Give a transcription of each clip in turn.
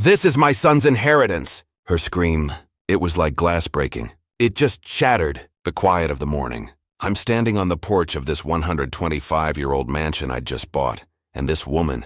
This is my son's inheritance. Her scream, it was like glass breaking. It just shattered the quiet of the morning. I'm standing on the porch of this 125-year-old mansion I'd just bought, and this woman,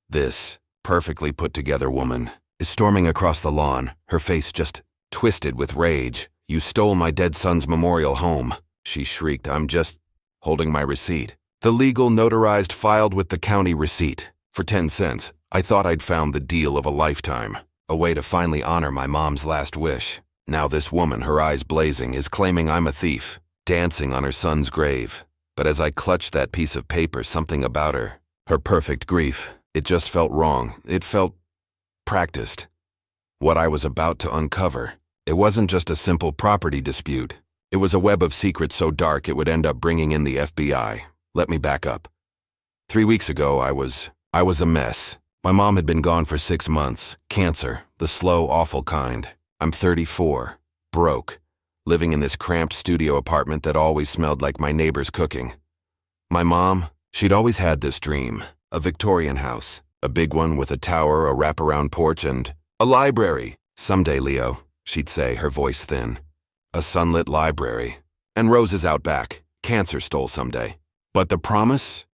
this perfectly put-together woman, is storming across the lawn, her face just twisted with rage. "You stole my dead son's memorial home," she shrieked. "I'm just holding my receipt." The legal notarized filed with the county receipt. For 10 cents, I thought I'd found the deal of a lifetime, a way to finally honor my mom's last wish. Now this woman, her eyes blazing, is claiming I'm a thief, dancing on her son's grave. But as I clutched that piece of paper, something about her perfect grief, it just felt wrong. It felt practiced. What I was about to uncover, it wasn't just a simple property dispute. It was a web of secrets so dark it would end up bringing in the FBI. Let me back up. 3 weeks ago, I was a mess. My mom had been gone for 6 months. Cancer, the slow, awful kind. I'm 34, broke, living in this cramped studio apartment that always smelled like my neighbor's cooking. My mom, she'd always had this dream, a Victorian house, a big one with a tower, a wraparound porch, and a library. "Someday, Leo," she'd say, her voice thin. "A sunlit library. And roses out back. Cancer stole someday." But the promise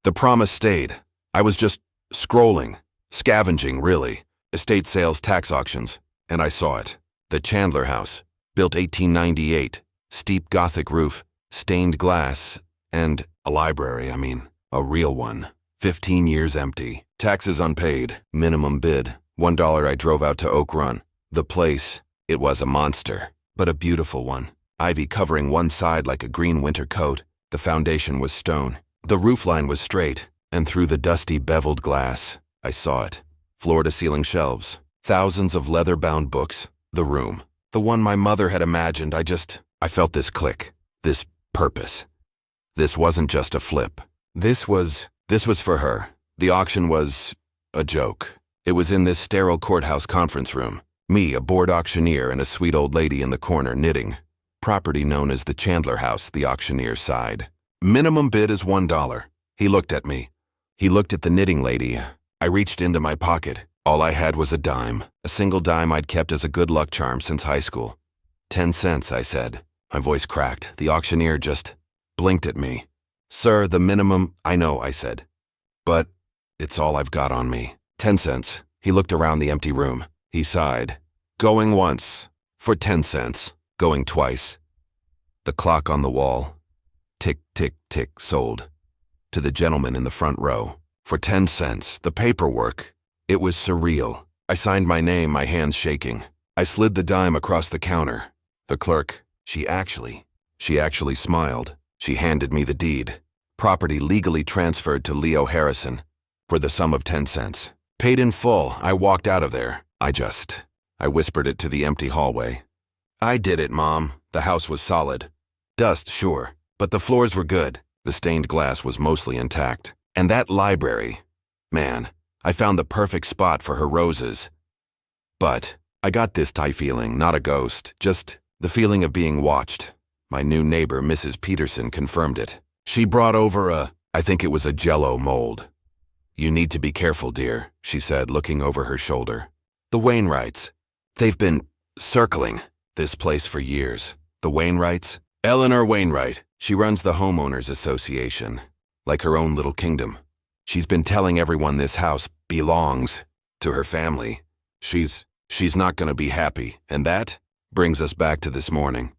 stayed. I was just scrolling, scavenging, really. Estate sales, tax auctions, and I saw it. The Chandler House, built 1898, steep Gothic roof, stained glass, and a library, a real one. 15 years empty, taxes unpaid, minimum bid, $1. I drove out to Oak Run. The place, it was a monster, but a beautiful one. Ivy covering one side like a green winter coat. The foundation was stone. The roofline was straight, and through the dusty beveled glass, I saw it. Floor-to-ceiling shelves, thousands of leather-bound books. The room, the one my mother had imagined. I felt this click, this purpose. This wasn't just a flip. This was for her. The auction was a joke. It was in this sterile courthouse conference room. Me, a bored auctioneer, and a sweet old lady in the corner knitting. Property known as the Chandler House, the auctioneer sighed. "Minimum bid is $1. He looked at me. He looked at the knitting lady. I reached into my pocket. All I had was a dime, a single dime I'd kept as a good luck charm since high school. 10 cents, I said. My voice cracked. The auctioneer just blinked at me. "Sir, the minimum—" "I know," I said. "But it's all I've got on me." 10 cents. He looked around the empty room. He sighed. "Going once. For 10 cents. Going twice." The clock on the wall. Tick, tick, tick, sold. To the gentleman in the front row. For 10 cents. The paperwork. It was surreal. I signed my name, my hands shaking. I slid the dime across the counter. The clerk, she actually smiled. She handed me the deed. Property legally transferred to Leo Harrison for the sum of 10 cents. Paid in full. I walked out of there. I whispered it to the empty hallway. "I did it, Mom." The house was solid. Dust, sure, but the floors were good. The stained glass was mostly intact. And that library, man, I found the perfect spot for her roses. But I got this tight feeling, not a ghost, just the feeling of being watched. My new neighbor, Mrs. Peterson, confirmed it. She brought over I think it was a Jell-O mold. "You need to be careful, dear," she said, looking over her shoulder. "The Wainwrights, they've been circling this place for years." "The Wainwrights?" "Eleanor Wainwright. She runs the Homeowners Association, like her own little kingdom. She's been telling everyone this house belongs to her family. She's not gonna be happy, and that brings us back to this morning."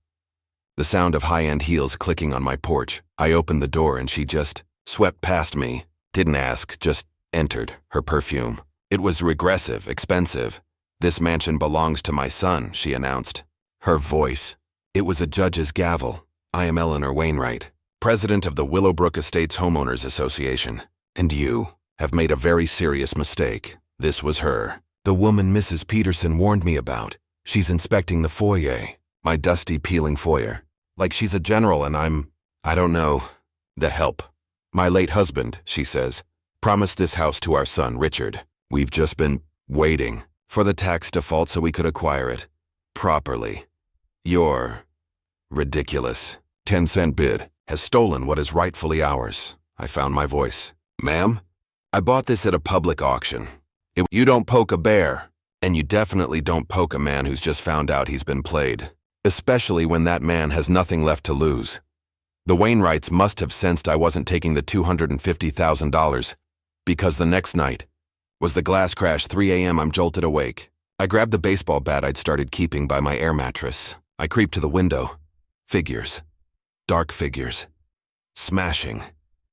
The sound of high-end heels clicking on my porch. I opened the door and she just swept past me. Didn't ask, just entered, her perfume. It was regressive, expensive. "This mansion belongs to my son," she announced. Her voice, it was a judge's gavel. "I am Eleanor Wainwright, president of the Willowbrook Estates Homeowners Association. And you have made a very serious mistake." This was her. "The woman Mrs. Peterson warned me about. She's inspecting the foyer, my dusty, peeling foyer. Like she's a general and I don't know, the help. My late husband," she says, "promised this house to our son, Richard. We've just been waiting for the tax default so we could acquire it properly. You're ridiculous. 10-cent bid has stolen what is rightfully ours." I found my voice. "Ma'am, I bought this at a public auction. You don't poke a bear. And you definitely don't poke a man who's just found out he's been played, especially when that man has nothing left to lose. The Wainwrights must have sensed I wasn't taking the $250,000, because the next night was the glass crash. 3 a.m. I'm jolted awake. I grabbed the baseball bat I'd started keeping by my air mattress. I creep to the window. Figures. Dark figures. Smashing.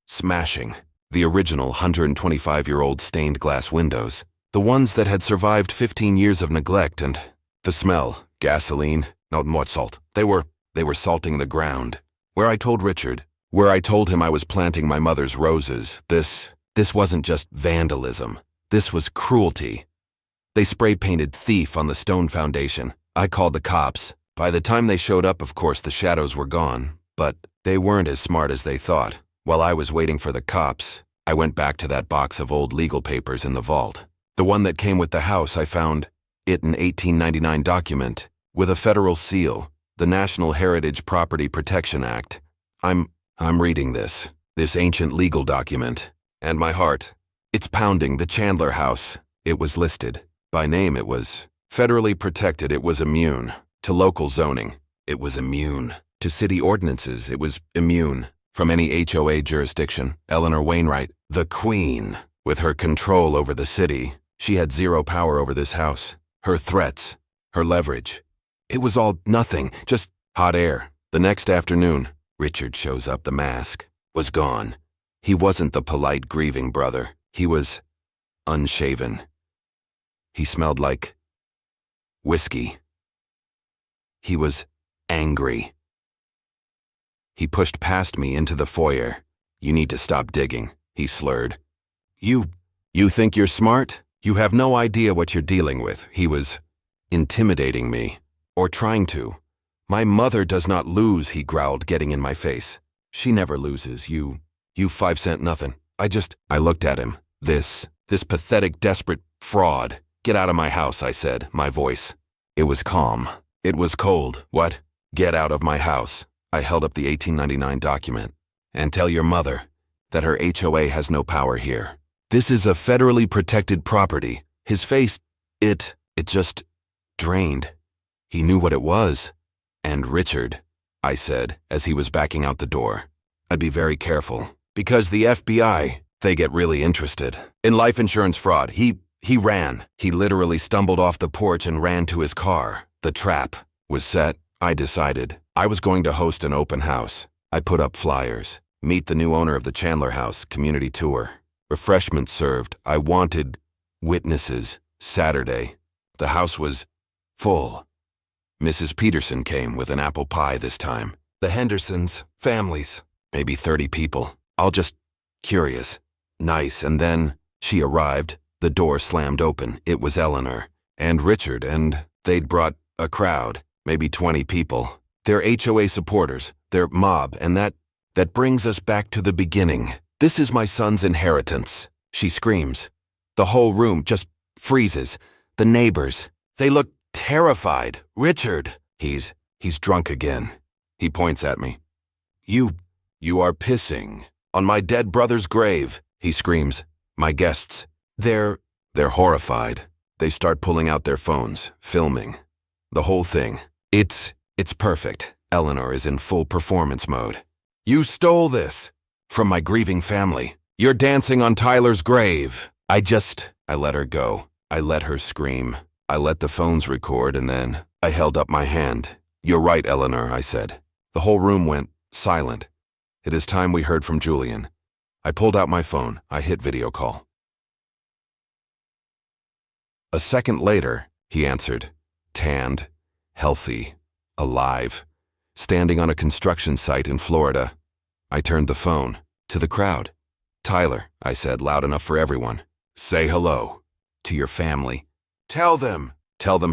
Smashing. The original 125-year-old stained glass windows. The ones that had survived 15 years of neglect, and the smell. Gasoline. No, more salt. They were salting the ground. Where I told him I was planting my mother's roses, this wasn't just vandalism. This was cruelty. They spray-painted thief on the stone foundation. I called the cops. By the time they showed up, of course, the shadows were gone. But they weren't as smart as they thought. While I was waiting for the cops, I went back to that box of old legal papers in the vault. The one that came with the house. I found it an 1899 document with a federal seal. The National Heritage Property Protection Act. I'm reading this ancient legal document, and my heart, it's pounding. The Chandler house. It was listed. By name it was federally protected. It was immune to local zoning. It was immune to city ordinances. It was immune from any HOA jurisdiction. Eleanor Wainwright, the queen, with her control over the city. She had zero power over this house. Her threats, her leverage. It was all nothing, just hot air. The next afternoon, Richard shows up. The mask was gone. He wasn't the polite, grieving brother. He was unshaven. He smelled like whiskey. He was angry. He pushed past me into the foyer. "You need to stop digging," he slurred. You think you're smart? You have no idea what you're dealing with." He was intimidating me. Or trying to. "My mother does not lose," he growled, getting in my face. "She never loses. You 5-cent nothing." I looked at him. This pathetic, desperate fraud. "Get out of my house," I said, my voice. It was calm. It was cold. "What? Get out of my house." I held up the 1899 document. "And tell your mother that her HOA has no power here. This is a federally protected property." His face, it just drained. He knew what it was. "And Richard," I said, as he was backing out the door, "I'd be very careful, because the FBI, they get really interested in life insurance fraud." He ran. He literally stumbled off the porch and ran to his car. The trap was set. I decided I was going to host an open house. I put up flyers. "Meet the new owner of the Chandler house, community tour. Refreshments served." I wanted witnesses. Saturday. The house was full. Mrs. Peterson came with an apple pie this time. The Hendersons, families, maybe 30 people. All just curious. Nice. And then she arrived. The door slammed open. It was Eleanor and Richard, and they'd brought a crowd, maybe 20 people. They're HOA supporters, their mob, and that brings us back to the beginning. "This is my son's inheritance," she screams. The whole room just freezes. The neighbors, they look terrified. "Richard," he's drunk again. He points at me. You are pissing on my dead brother's grave," he screams. My guests, they're horrified. They start pulling out their phones, filming. The whole thing. It's perfect. Eleanor is in full performance mode. "You stole this from my grieving family. You're dancing on Tyler's grave." I let her go. I let her scream. I let the phones record, and then I held up my hand. "You're right, Eleanor," I said. The whole room went silent. It is time we heard from Julian. I pulled out my phone. I hit video call. A second later, he answered, tanned, healthy, alive, standing on a construction site in Florida. I turned the phone to the crowd. "Tyler," I said, loud enough for everyone. "Say hello to your family. Tell them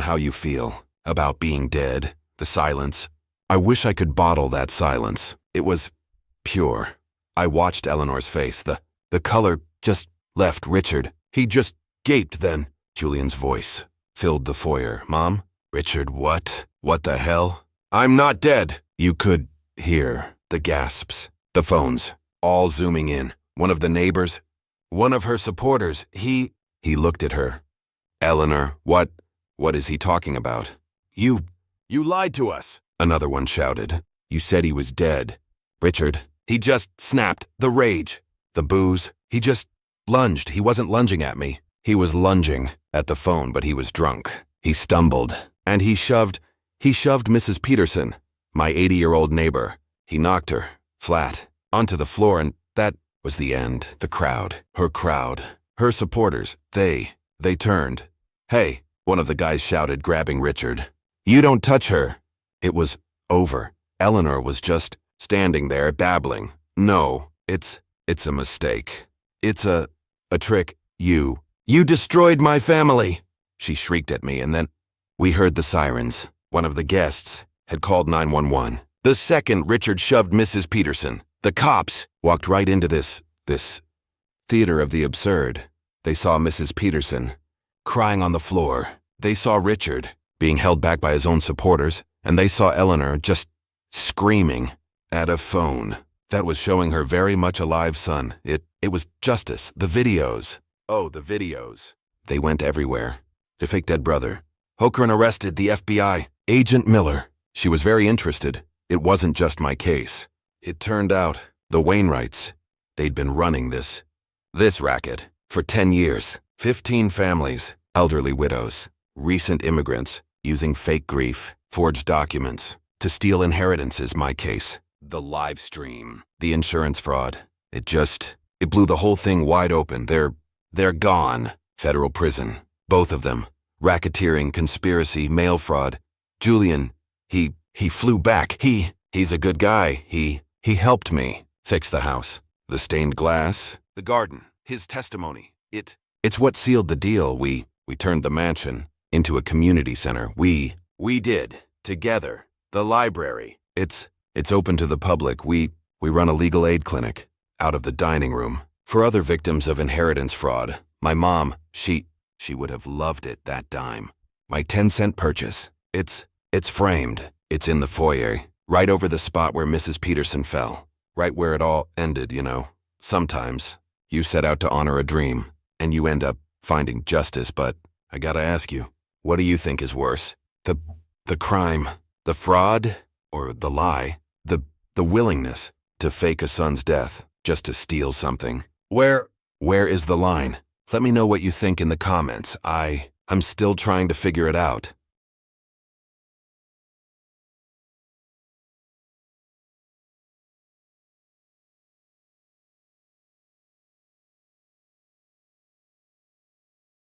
how you feel about being dead." The silence. I wish I could bottle that silence. It was pure. I watched Eleanor's face. The color just left Richard. He just gaped then. Julian's voice filled the foyer. "Mom? Richard, what? What the hell?" "I'm not dead." You could hear the gasps, the phones, all zooming in. One of the neighbors, one of her supporters, he looked at her. "Eleanor, what? What is he talking about? You lied to us, another one shouted. You said he was dead. Richard, he just snapped. The rage. The booze. He just lunged. He wasn't lunging at me. He was lunging at the phone, but he was drunk. He stumbled, and he shoved Mrs. Peterson, my 80-year-old neighbor. He knocked her, flat, onto the floor, and that was the end. The crowd, her supporters, they turned. Hey, one of the guys shouted, grabbing Richard. You don't touch her. It was over. Eleanor was just standing there, babbling. No, it's a mistake. It's a trick. You destroyed my family, she shrieked at me, and then we heard the sirens. One of the guests had called 911. The second Richard shoved Mrs. Peterson, the cops walked right into this theater of the absurd. They saw Mrs. Peterson crying on the floor. They saw Richard being held back by his own supporters, and they saw Eleanor just screaming at a phone that was showing her very much alive son. It was justice. The videos. Oh, the videos. They went everywhere. To fake dead brother. Hochran arrested, the FBI. Agent Miller. She was very interested. It wasn't just my case. It turned out the Wainwrights, they'd been running this racket for 10 years. 15 families, elderly widows, recent immigrants, using fake grief, forged documents to steal inheritances. My case. The live stream. The insurance fraud. It blew the whole thing wide open. They're gone. Federal prison. Both of them. Racketeering, conspiracy, mail fraud. Julian, he flew back. He's a good guy. He helped me fix the house. The stained glass. The garden. His testimony. It's what sealed the deal. We turned the mansion into a community center. We did. Together. The library. It's open to the public. We run a legal aid clinic out of the dining room for other victims of inheritance fraud. My mom, she would have loved it, that dime. My 10-cent purchase. It's framed. It's in the foyer, right over the spot where Mrs. Peterson fell. Right where it all ended, you know. Sometimes you set out to honor a dream, and you end up finding justice, but I gotta ask you, what do you think is worse? The crime, the fraud, or the lie? The willingness to fake a son's death just to steal something. Where is the line? Let me know what you think in the comments. I'm still trying to figure it out.